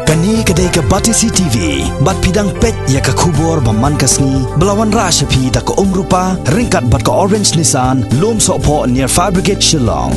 Kani kedai ke Batisi TV, bat pidang pet ya ke kubur baman kasni, belawan rasa pi da ke rupa, ringkat bat ke Orange Nissan, lom sokpo near Fire Brigade Shillong.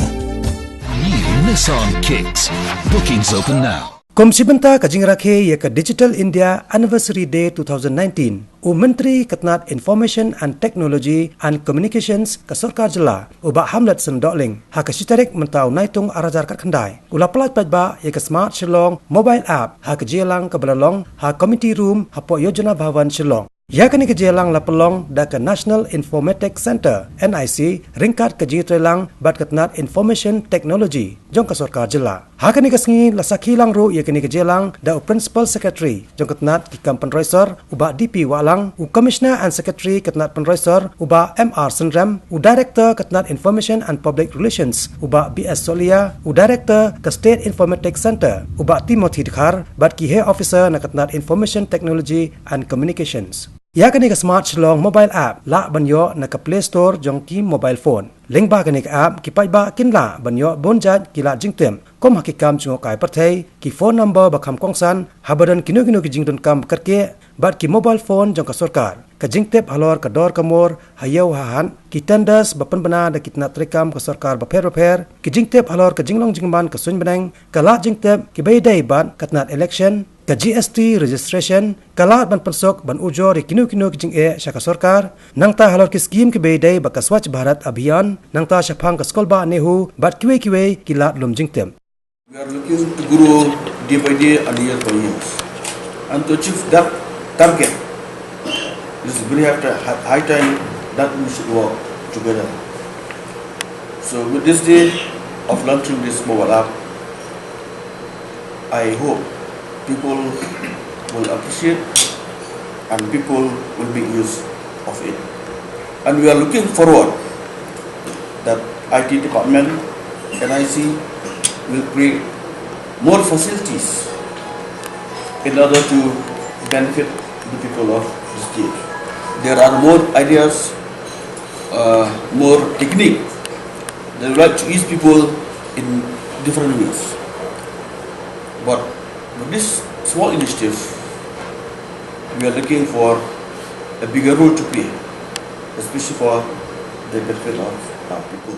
New Nissan Kicks. Bookings open now. Komisi Benta Kajing Rakhe ya ke Digital India Anniversary Day 2019. Menteri Ketnat Information and Technology and Communications ke Sarkar Jela ubah Hamlet Sendokling ha ke sitarik mentau naitung arajar kat kendai. Ula pelat pajba ya ke Smart Shillong mobile app ha ke jelang ke Belalong ha committee room ha po Yojana Bhavan Shillong. Ya kini kejelang la pelong da ke National Informatics Center NIC ringkat ke jitrelang bat ketnat Information Technology jong ke Sarkar Jela. Ha kini kesengi la sakilang ru ya kini kejelang da Principal Secretary jong ketnat ki Kampen Roisor uba DP Walang u Commissioner and Secretary ketnat Penroisor uba MR Sendram u Director ketnat Information and Public Relations uba BS Solia u Director ke State Informatics Center uba Timothy Dekhar bat ki Head Officer na ketnat Information Technology and Communications. Ya kini ke Smart Shillong mobile app la banyo na ke Play Store jong ki mobile phone. Link ba kini ke app ki pajba kin la banyo bonjat ki la jingtem. Kom hakikam chungo kai perthai ki phone number bakam kongsan habadan kino ki jington kam karke bat ki mobile phone jong ka sarkar. Ka jingtep halor ka dor kamor hayau hahan ki tenders bapan bana da kitna trekam ka sarkar baper ki jingtep halor ka jinglong jingban ka sun benang ka la jingtep ki baydai ban katnat election ka GST registration kalat ban pensok ban ujor kino jing syaka sarkar nangta halor ki skim ki baydai baka Swachh Bharat Abhiyan nangta syapang ka skolba nehu bat kiwe kilat lum jingtem. We are looking to grow day by day and year by year. And to achieve that target, it is very high time that we should work together. So with this day of launching this mobile app, I hope people will appreciate and people will make use of it. And we are looking forward that IT department, NIC, will create more facilities in order to benefit the people of the state. There are more ideas, more technique. They would like to ease people in different ways. But with this small initiative, we are looking for a bigger role to play, especially for the benefit of our people.